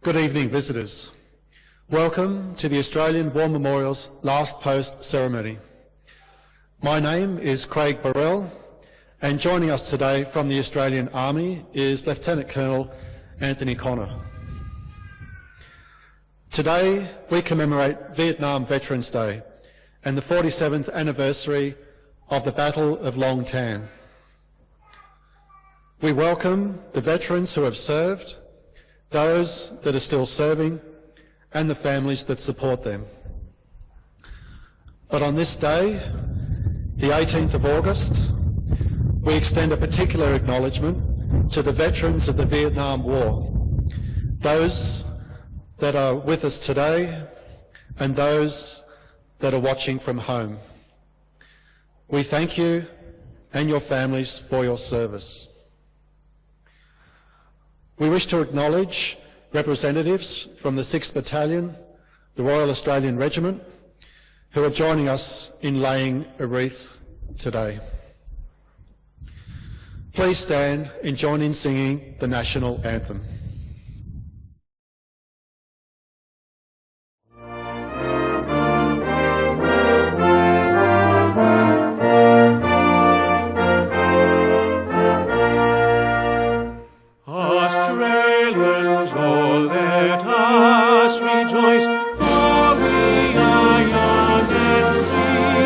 Good evening, visitors. Welcome to the Australian War Memorial's last post ceremony. My name is Craig Burrell, and joining us today from the Australian Army is Lieutenant Colonel Anthony Connor. Today we commemorate Vietnam Veterans Day and the 47th anniversary of the Battle of Long Tan. We welcome the veterans who have served, those that are still serving, and the families that support them. But on this day, the 18th of August, we extend a particular acknowledgement to the veterans of the Vietnam War, those that are with us today and those that are watching from home. We thank you and your families for your service. We wish to acknowledge representatives from the 6th Battalion, the Royal Australian Regiment, who are joining us in laying a wreath today. Please stand and join in singing the National Anthem. Australians, oh, let us rejoice, for we are young and free.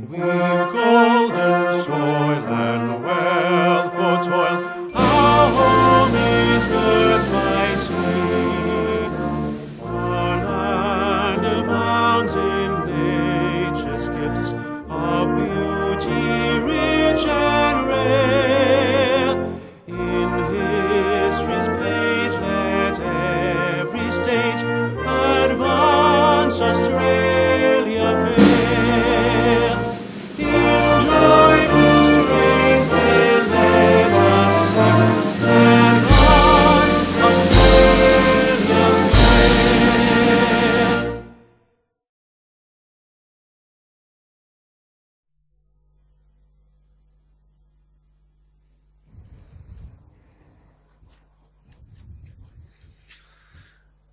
We've golden soil and wealth for toil, our home is birth by sea. Our land abounds in nature's gifts, of beauty rich and rare. Australia fair, enjoy the strains and let us sing, and once Australia fair.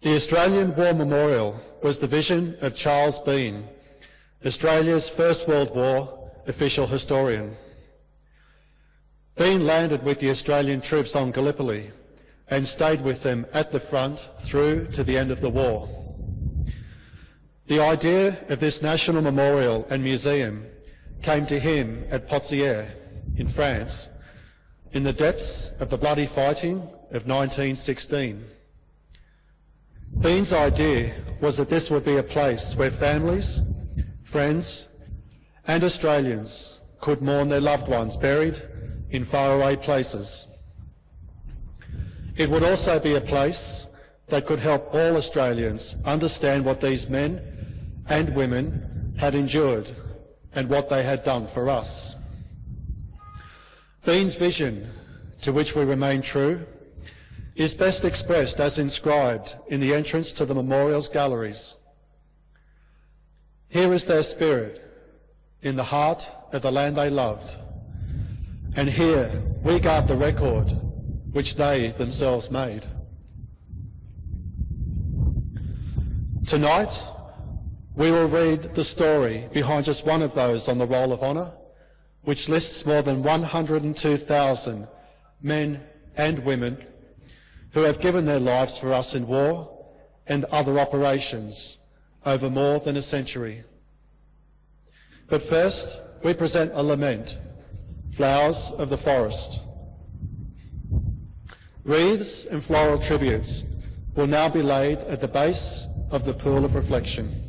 The Australian War Memorial was the vision of Charles Bean, Australia's First World War official historian. Bean landed with the Australian troops on Gallipoli and stayed with them at the front through to the end of the war. The idea of this national memorial and museum came to him at Pozieres in France in the depths of the bloody fighting of 1916. Bean's idea was that this would be a place where families, friends and Australians could mourn their loved ones buried in faraway places. It would also be a place that could help all Australians understand what these men and women had endured and what they had done for us. Bean's vision, to which we remain true, is best expressed as inscribed in the entrance to the memorial's galleries. Here is their spirit, in the heart of the land they loved, and here we guard the record which they themselves made. Tonight, we will read the story behind just one of those on the Roll of Honour, which lists more than 102,000 men and women who have given their lives for us in war and other operations over more than a century. But first, we present a lament, Flowers of the Forest. Wreaths and floral tributes will now be laid at the base of the pool of reflection.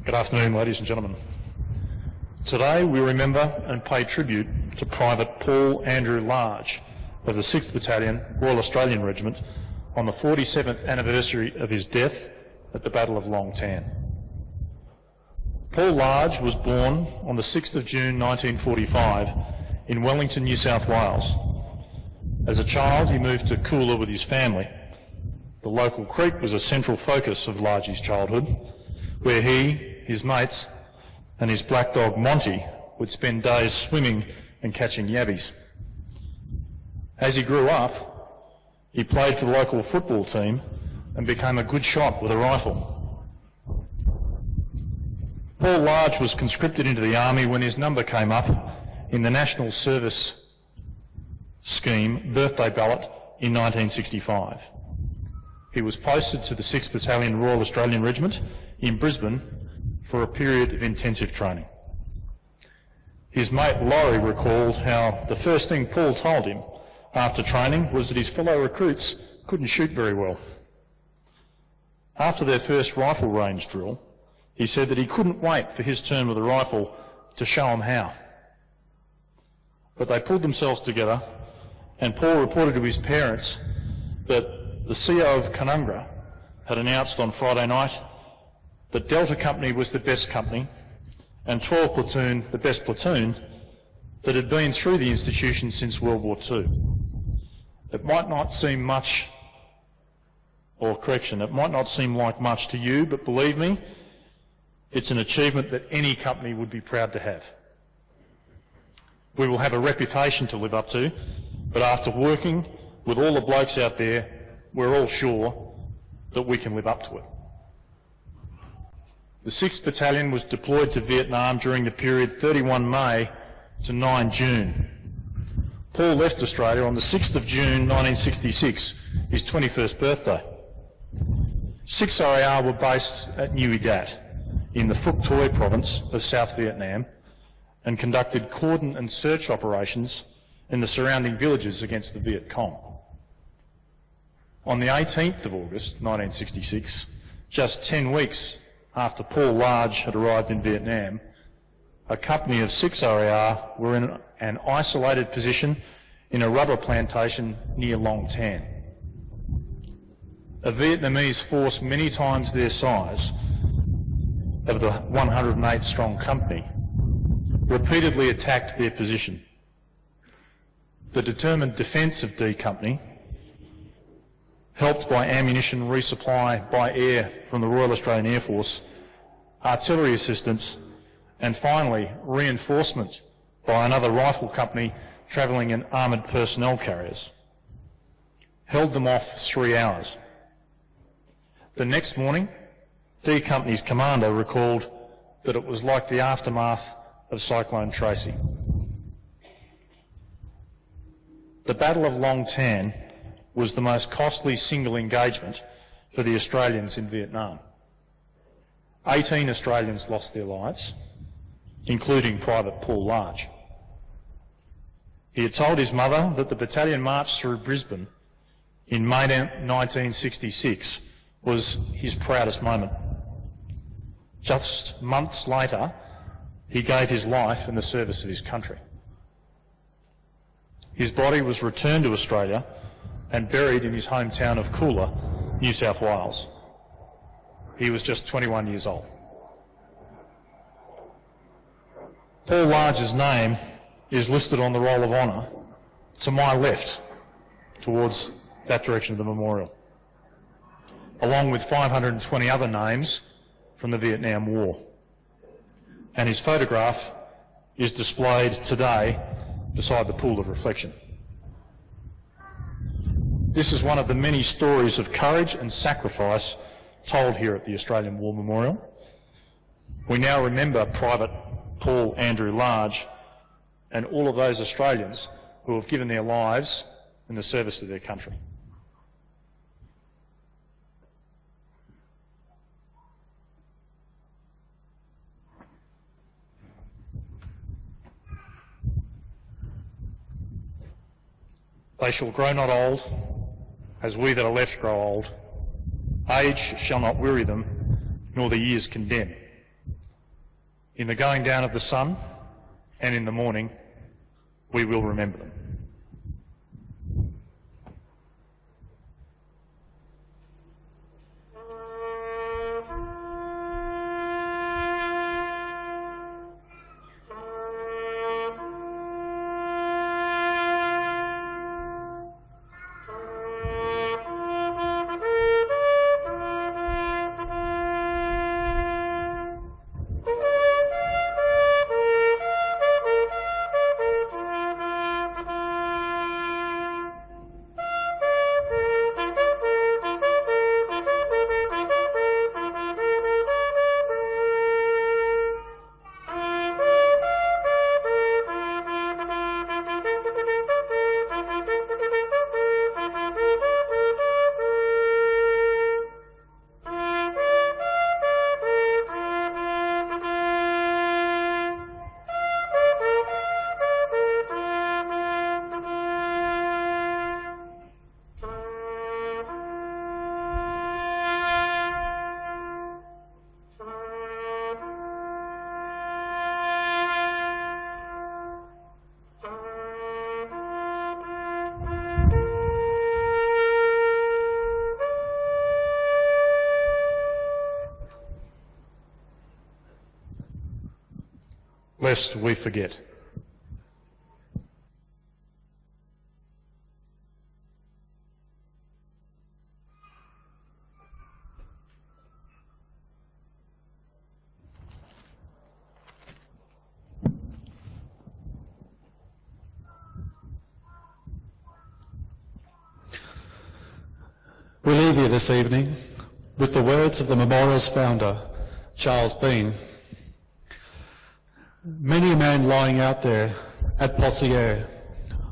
Good afternoon, ladies and gentlemen. Today we remember and pay tribute to Private Paul Andrew Largie of the 6th Battalion Royal Australian Regiment on the 47th anniversary of his death at the Battle of Long Tan. Paul Largie was born on the 6th of June 1945 in Wellington, New South Wales. As a child he moved to Coolah with his family. The local creek was a central focus of Largie's childhood, where he, his mates and his black dog Monty would spend days swimming and catching yabbies. As he grew up, he played for the local football team and became a good shot with a rifle. Paul Largie was conscripted into the army when his number came up in the National Service Scheme birthday ballot in 1965. He was posted to the 6th Battalion Royal Australian Regiment in Brisbane for a period of intensive training. His mate Lawrie recalled how the first thing Paul told him after training was that his fellow recruits couldn't shoot very well. After their first rifle range drill, he said that he couldn't wait for his turn with a rifle to show them how. But they pulled themselves together, and Paul reported to his parents that the CO of Canungra had announced on Friday night that Delta Company was the best company and 12 Platoon the best platoon that had been through the institution since World War II. It might not seem much, it might not seem like much to you, but believe me, it's an achievement that any company would be proud to have. We will have a reputation to live up to, but after working with all the blokes out there, we're all sure that we can live up to it. The 6th Battalion was deployed to Vietnam during the period 31 May to 9 June. Paul left Australia on the 6th of June 1966, his 21st birthday. 6 RAR were based at Nui Dat in the Phuoc Toi province of South Vietnam and conducted cordon and search operations in the surrounding villages against the Viet Cong. On the 18th of August 1966, just 10 weeks after Paul Largie had arrived in Vietnam, a company of 6 RAR were in an isolated position in a rubber plantation near Long Tan. A Vietnamese force many times their size of the 108-strong company repeatedly attacked their position. The determined defence of D Company, helped by ammunition resupply by air from the Royal Australian Air Force, artillery assistance, and finally reinforcement by another rifle company travelling in armoured personnel carriers, held them off for 3 hours. The next morning, D Company's commander recalled that it was like the aftermath of Cyclone Tracy. The Battle of Long Tan was the most costly single engagement for the Australians in Vietnam. 18 Australians lost their lives, including Private Paul Largie. He had told his mother that the battalion march through Brisbane in May 1966 was his proudest moment. Just months later, he gave his life in the service of his country. His body was returned to Australia and buried in his hometown of Coolah, New South Wales. He was just 21 years old. Paul Largie's name is listed on the Roll of Honour to my left, towards that direction of the memorial, along with 520 other names from the Vietnam War. And his photograph is displayed today beside the pool of reflection. This is one of the many stories of courage and sacrifice told here at the Australian War Memorial. We now remember Private Paul Andrew Largie and all of those Australians who have given their lives in the service of their country. They shall grow not old, as we that are left grow old. Age shall not weary them, nor the years condemn. In the going down of the sun and in the morning, we will remember them. Lest we forget. We leave you this evening with the words of the memorial's founder, Charles Bean. Many a man lying out there at Possiere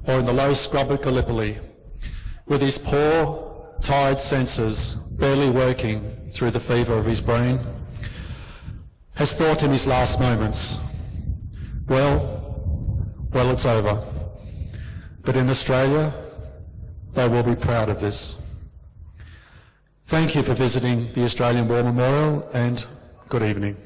or in the low scrub at Gallipoli, with his poor, tired senses barely working through the fever of his brain, has thought in his last moments, well, it's over. But in Australia, they will be proud of this. Thank you for visiting the Australian War Memorial, and good evening.